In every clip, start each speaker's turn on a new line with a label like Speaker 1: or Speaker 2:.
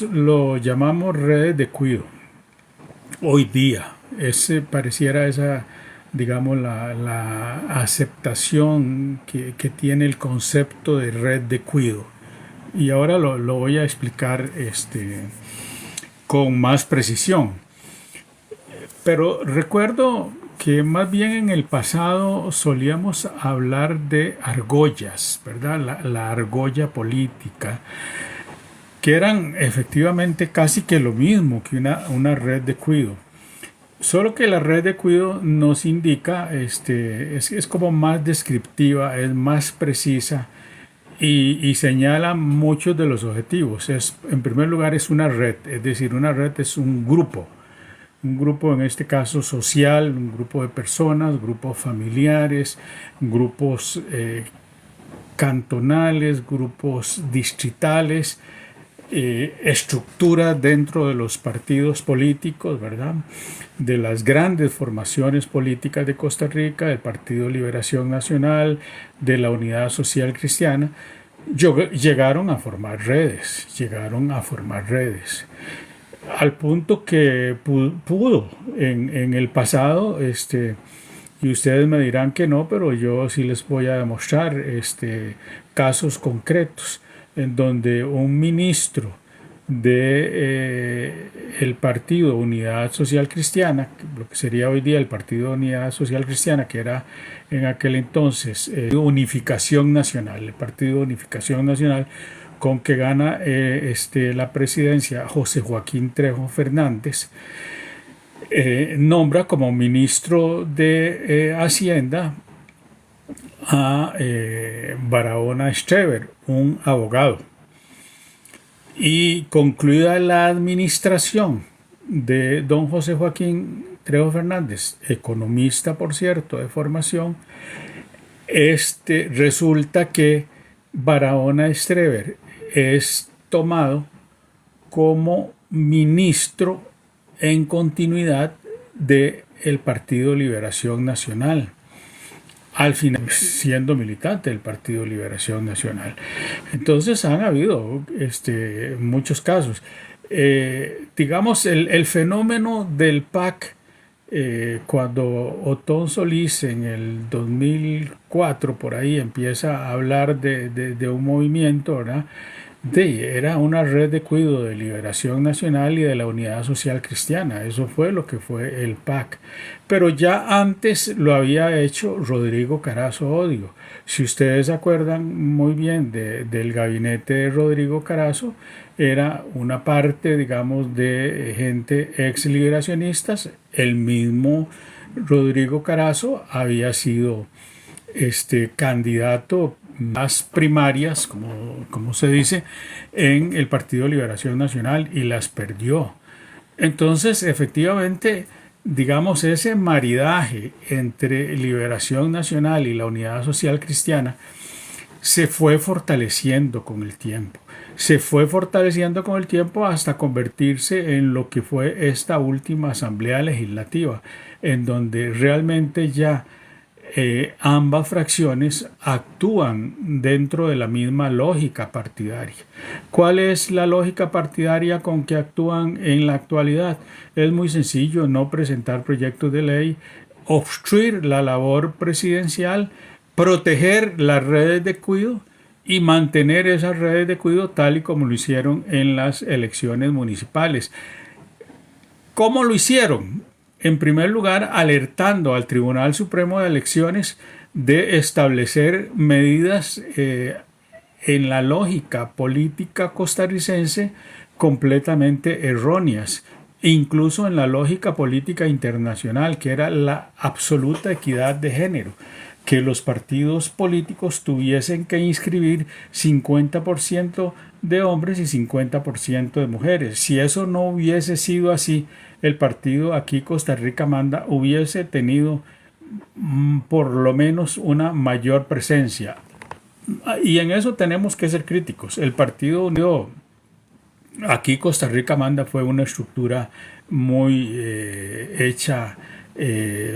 Speaker 1: nosotros lo llamamos redes de cuido. Hoy día, pareciera esa, digamos, la aceptación que tiene el concepto de red de cuido. Y ahora lo voy a explicar con más precisión. Pero recuerdo que más bien en el pasado solíamos hablar de argollas, ¿verdad? La argolla política, que eran efectivamente casi que lo mismo que una red de cuido. Solo que la red de cuido nos indica, es como más descriptiva, es más precisa y señala muchos de los objetivos. En primer lugar, es una red, es decir, una red es un grupo en este caso social, un grupo de personas, grupos familiares, grupos cantonales, grupos distritales, estructuras dentro de los partidos políticos, ¿verdad? De las grandes formaciones políticas de Costa Rica, del Partido Liberación Nacional, de la Unidad Social Cristiana, llegaron a formar redes, al punto que pudo en el pasado, y ustedes me dirán que no, pero yo sí les voy a demostrar casos concretos en donde un ministro de el Partido Unidad Social Cristiana, lo que sería hoy día el Partido Unidad Social Cristiana, que era en aquel entonces Unificación Nacional, el Partido Unificación Nacional, con que gana la presidencia José Joaquín Trejo Fernández, nombra como ministro de Hacienda a Barahona Estrever, un abogado. Y concluida la administración de don José Joaquín Trejo Fernández, economista por cierto de formación, resulta que Barahona Estrever es tomado como ministro en continuidad del Partido Liberación Nacional, al final siendo militante del Partido Liberación Nacional. Entonces han habido muchos casos. Digamos, el fenómeno del PAC, cuando Otón Solís en el 2004 por ahí empieza a hablar de un movimiento, ¿verdad? Era una red de cuidado de Liberación Nacional y de la Unidad Social Cristiana. Eso fue lo que fue el PAC. Pero ya antes lo había hecho Rodrigo Carazo Odio. Si ustedes se acuerdan muy bien del gabinete de Rodrigo Carazo, era una parte, digamos, de gente ex liberacionistas. El mismo Rodrigo Carazo había sido candidato las primarias, como se dice, en el Partido Liberación Nacional y las perdió. Entonces, efectivamente, digamos, ese maridaje entre Liberación Nacional y la Unidad Social Cristiana se fue fortaleciendo con el tiempo. Hasta convertirse en lo que fue esta última Asamblea Legislativa, en donde realmente ya ambas fracciones actúan dentro de la misma lógica partidaria. ¿Cuál es la lógica partidaria con que actúan en la actualidad? Es muy sencillo: no presentar proyectos de ley, obstruir la labor presidencial, proteger las redes de cuidado y mantener esas redes de cuidado tal y como lo hicieron en las elecciones municipales. ¿Cómo lo hicieron? En primer lugar, alertando al Tribunal Supremo de Elecciones de establecer medidas en la lógica política costarricense completamente erróneas, incluso en la lógica política internacional, que era la absoluta equidad de género, que los partidos políticos tuviesen que inscribir 50% de hombres y 50% de mujeres. Si eso no hubiese sido así, el partido Aquí Costa Rica Manda hubiese tenido por lo menos una mayor presencia. Y en eso tenemos que ser críticos. El Partido Unido Aquí Costa Rica Manda fue una estructura muy hecha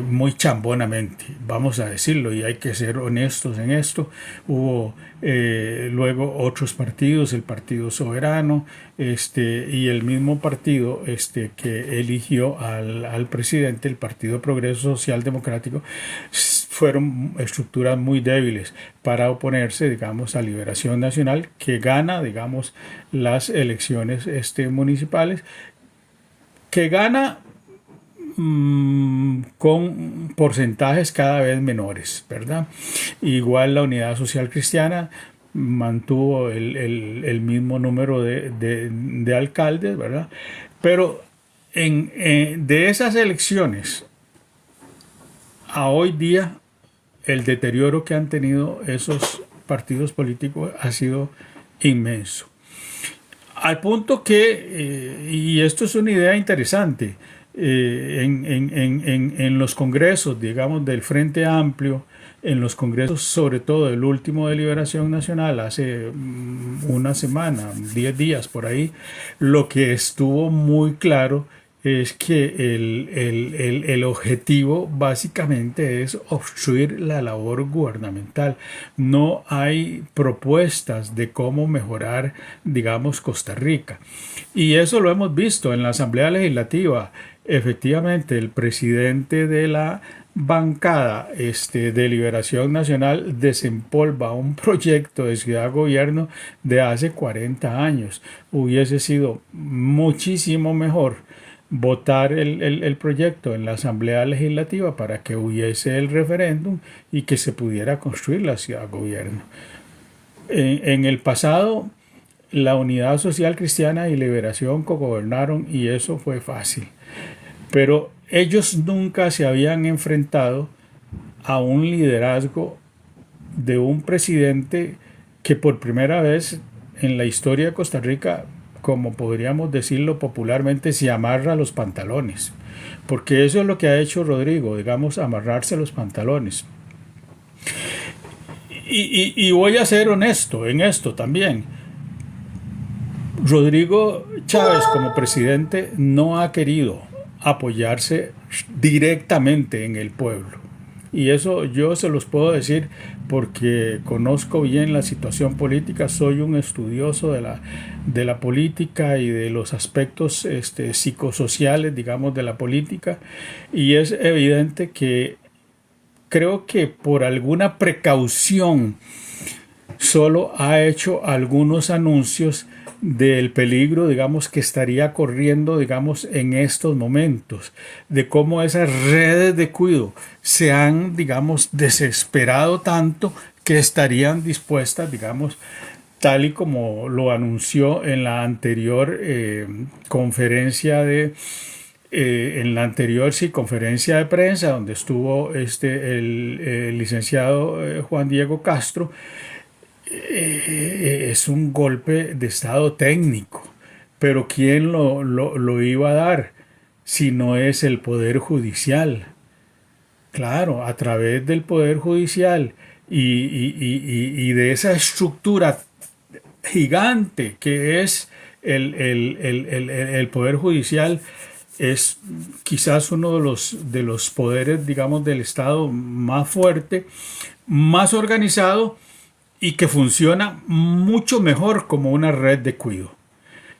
Speaker 1: muy chambonamente, vamos a decirlo, y hay que ser honestos en esto. Hubo luego otros partidos, el Partido Soberano, y el mismo partido que eligió al presidente, el Partido Progreso Social Democrático, fueron estructuras muy débiles para oponerse, digamos, a Liberación Nacional, que gana, digamos, las elecciones municipales, que gana con porcentajes cada vez menores, ¿verdad? Igual la Unidad Social Cristiana mantuvo el mismo número de alcaldes, ¿verdad? Pero de esas elecciones a hoy día, el deterioro que han tenido esos partidos políticos ha sido inmenso. Al punto que, y esto es una idea interesante, en los congresos, digamos, del Frente Amplio, en los congresos, sobre todo el último de Liberación Nacional, hace una semana, 10 días por ahí, lo que estuvo muy claro es que el objetivo básicamente es obstruir la labor gubernamental. No hay propuestas de cómo mejorar, digamos, Costa Rica. Y eso lo hemos visto en la Asamblea Legislativa. Efectivamente, el presidente de la bancada de Liberación Nacional desempolva un proyecto de ciudad gobierno de hace 40 años. Hubiese sido muchísimo mejor votar el proyecto en la Asamblea Legislativa para que hubiese el referéndum y que se pudiera construir la ciudad gobierno. En el pasado, la Unidad Social Cristiana y Liberación cogobernaron y eso fue fácil. Pero ellos nunca se habían enfrentado a un liderazgo de un presidente que por primera vez en la historia de Costa Rica, como podríamos decirlo popularmente, se amarra los pantalones. Porque eso es lo que ha hecho Rodrigo, digamos, amarrarse los pantalones. Y voy a ser honesto en esto también. Rodrigo Chávez como presidente no ha querido apoyarse directamente en el pueblo. Y eso yo se los puedo decir porque conozco bien la situación política, soy un estudioso de la política y de los aspectos psicosociales, digamos, de la política, y es evidente que creo que por alguna precaución solo ha hecho algunos anuncios del peligro, digamos, que estaría corriendo, digamos, en estos momentos, de cómo esas redes de cuidado se han, digamos, desesperado tanto que estarían dispuestas, digamos, tal y como lo anunció en la anterior conferencia conferencia de prensa donde estuvo el licenciado Juan Diego Castro. Es un golpe de estado técnico, pero ¿quién lo iba a dar si no es el Poder Judicial? Claro, a través del Poder Judicial y de esa estructura gigante que es el Poder Judicial, es quizás uno de los poderes, digamos, del Estado más fuerte, más organizado, y que funciona mucho mejor como una red de cuidado.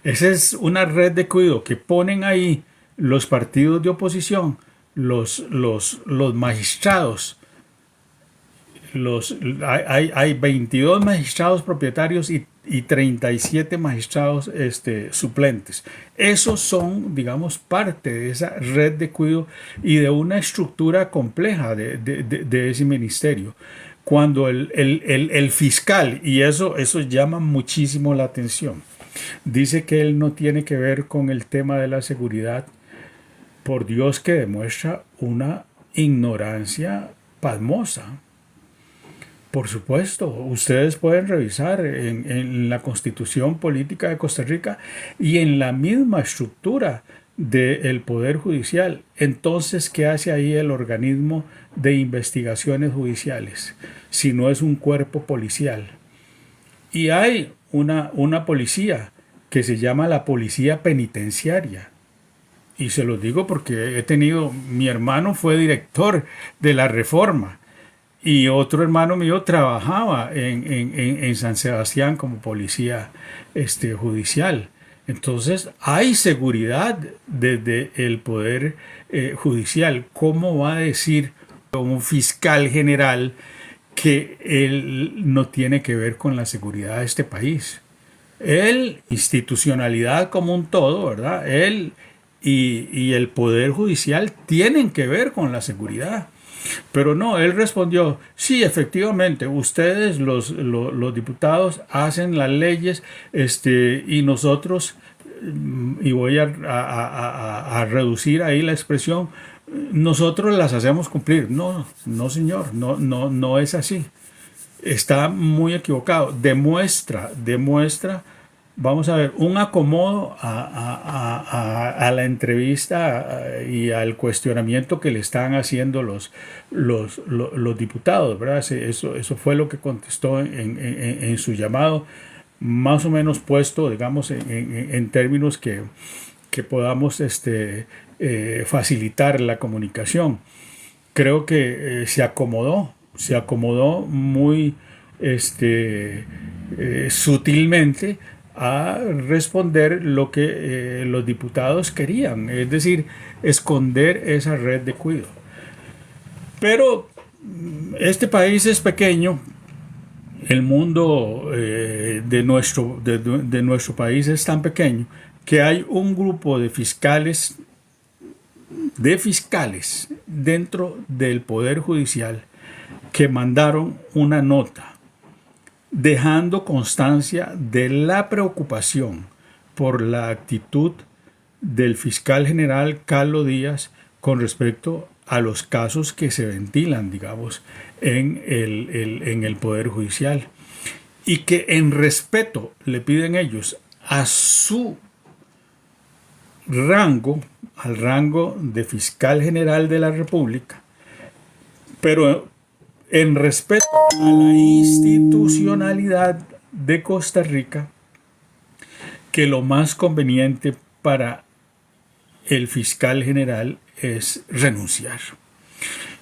Speaker 1: Esa es una red de cuidado que ponen ahí los partidos de oposición, los magistrados. Hay 22 magistrados propietarios y 37 magistrados suplentes. Esos son, digamos, parte de esa red de cuidado y de una estructura compleja de ese ministerio. Cuando el fiscal, y eso llama muchísimo la atención, dice que él no tiene que ver con el tema de la seguridad, por Dios que demuestra una ignorancia pasmosa. Por supuesto, ustedes pueden revisar en la Constitución Política de Costa Rica y en la misma estructura del Poder Judicial. Entonces, ¿qué hace ahí el organismo de investigaciones judiciales si no es un cuerpo policial? Y hay una policía que se llama la Policía Penitenciaria Y se los digo porque mi hermano fue director de la Reforma y otro hermano mío trabajaba en San Sebastián como policía judicial. Entonces hay seguridad desde el poder judicial. ¿Cómo va a decir un fiscal general que él no tiene que ver con la seguridad de este país? Él, institucionalidad como un todo, ¿verdad? Él y el Poder Judicial tienen que ver con la seguridad. Pero no, él respondió, sí, efectivamente, ustedes los diputados hacen las leyes y nosotros, y voy a reducir ahí la expresión, nosotros las hacemos cumplir. No, no señor, no es así. Está muy equivocado. Demuestra, vamos a ver, un acomodo a la entrevista y al cuestionamiento que le están haciendo los diputados, ¿verdad? Eso fue lo que contestó en su llamado, más o menos puesto, digamos, en términos que podamos facilitar la comunicación. Creo que se acomodó muy sutilmente a responder lo que los diputados querían, es decir, esconder esa red de cuidado. Pero este país es pequeño, el mundo de nuestro país es tan pequeño que hay un grupo de fiscales dentro del Poder Judicial que mandaron una nota dejando constancia de la preocupación por la actitud del fiscal general Carlos Díaz con respecto a los casos que se ventilan, digamos, en el Poder Judicial, y que en respeto le piden ellos a su rango, al rango de fiscal general de la República, pero en respeto a la institucionalidad de Costa Rica, que lo más conveniente para el fiscal general es renunciar.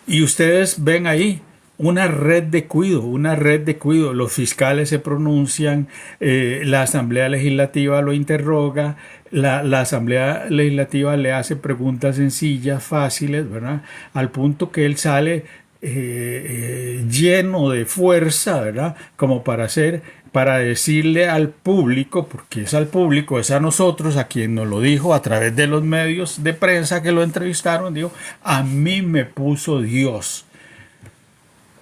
Speaker 1: Y ustedes ven ahí una red de cuidado. Los fiscales se pronuncian, la Asamblea Legislativa lo interroga, la Asamblea Legislativa le hace preguntas sencillas, fáciles, ¿verdad? Al punto que él sale lleno de fuerza, ¿verdad? Como para decirle al público, porque es al público, es a nosotros, a quien nos lo dijo a través de los medios de prensa que lo entrevistaron, dijo, a mí me puso Dios.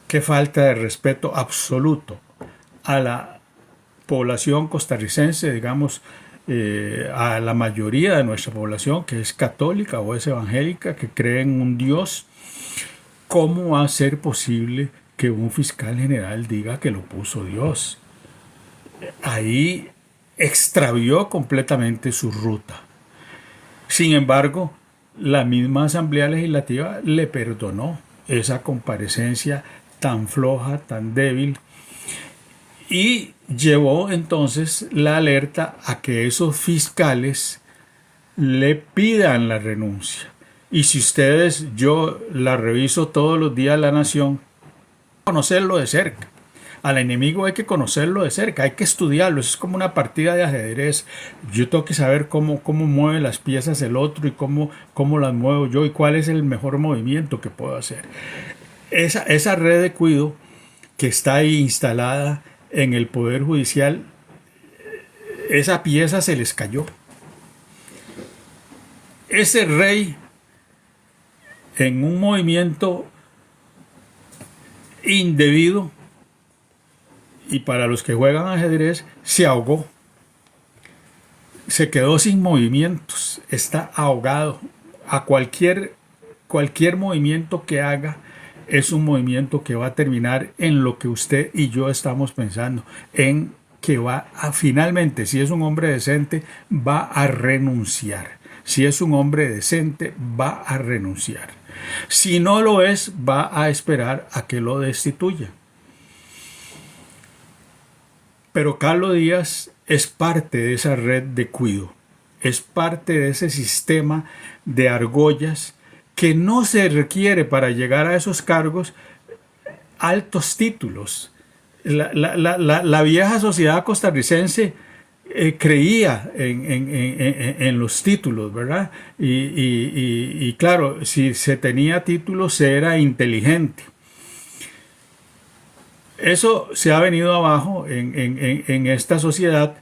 Speaker 1: Qué falta de respeto absoluto a la población costarricense, digamos, a la mayoría de nuestra población que es católica o es evangélica, que cree en un Dios. ¿Cómo va a ser posible que un fiscal general diga que lo puso Dios? Ahí extravió completamente su ruta. Sin embargo, la misma Asamblea Legislativa le perdonó esa comparecencia tan floja, tan débil, y llevó entonces la alerta a que esos fiscales le pidan la renuncia. Y si ustedes, yo la reviso todos los días La Nación, conocerlo de cerca. Al enemigo hay que conocerlo de cerca, hay que estudiarlo. Es como una partida de ajedrez. Yo tengo que saber cómo mueve las piezas el otro y cómo las muevo yo y cuál es el mejor movimiento que puedo hacer. Esa red de cuidado que está ahí instalada en el Poder Judicial, esa pieza se les cayó. Ese rey, en un movimiento indebido, y para los que juegan ajedrez, se ahogó. Se quedó sin movimientos, está ahogado. A cualquier movimiento que haga es un movimiento que va a terminar en lo que usted y yo estamos pensando, en que va a finalmente, si es un hombre decente, va a renunciar. Si es un hombre decente, va a renunciar. Si no lo es, va a esperar a que lo destituya. Pero Carlos Díaz es parte de esa red de cuidado. es parte de ese sistema de argollas que no se requiere para llegar a esos cargos altos títulos. La vieja sociedad costarricense creía en los títulos, ¿verdad? Y claro, si se tenía títulos se era inteligente. Eso se ha venido abajo en esta sociedad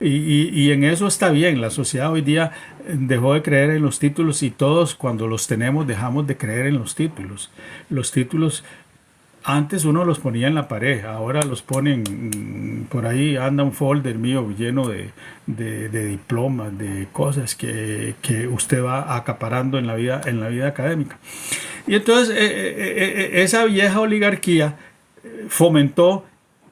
Speaker 1: y en eso está bien. La sociedad hoy día dejó de creer en los títulos y todos cuando los tenemos dejamos de creer en los títulos. Los títulos antes uno los ponía en la pared, ahora los ponen, por ahí anda un folder mío lleno de diplomas, de cosas que usted va acaparando en la vida académica. Y entonces esa vieja oligarquía fomentó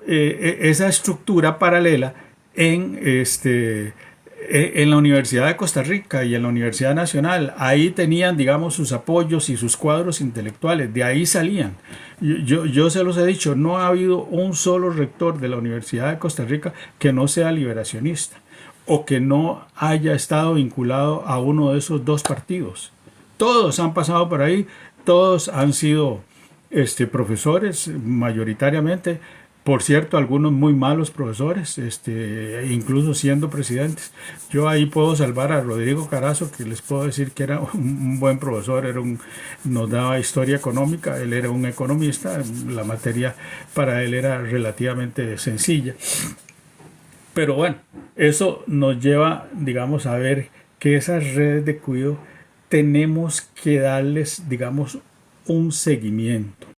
Speaker 1: esa estructura paralela en, en la Universidad de Costa Rica y en la Universidad Nacional. Ahí tenían, digamos, sus apoyos y sus cuadros intelectuales, de ahí salían. Yo se los he dicho, no ha habido un solo rector de la Universidad de Costa Rica que no sea liberacionista o que no haya estado vinculado a uno de esos dos partidos. Todos han pasado por ahí, todos han sido profesores mayoritariamente, por cierto, algunos muy malos profesores, incluso siendo presidentes. Yo ahí puedo salvar a Rodrigo Carazo, que les puedo decir que era un buen profesor, nos daba historia económica, él era un economista, la materia para él era relativamente sencilla. Pero bueno, eso nos lleva, digamos, a ver que esas redes de cuidado tenemos que darles, digamos, un seguimiento.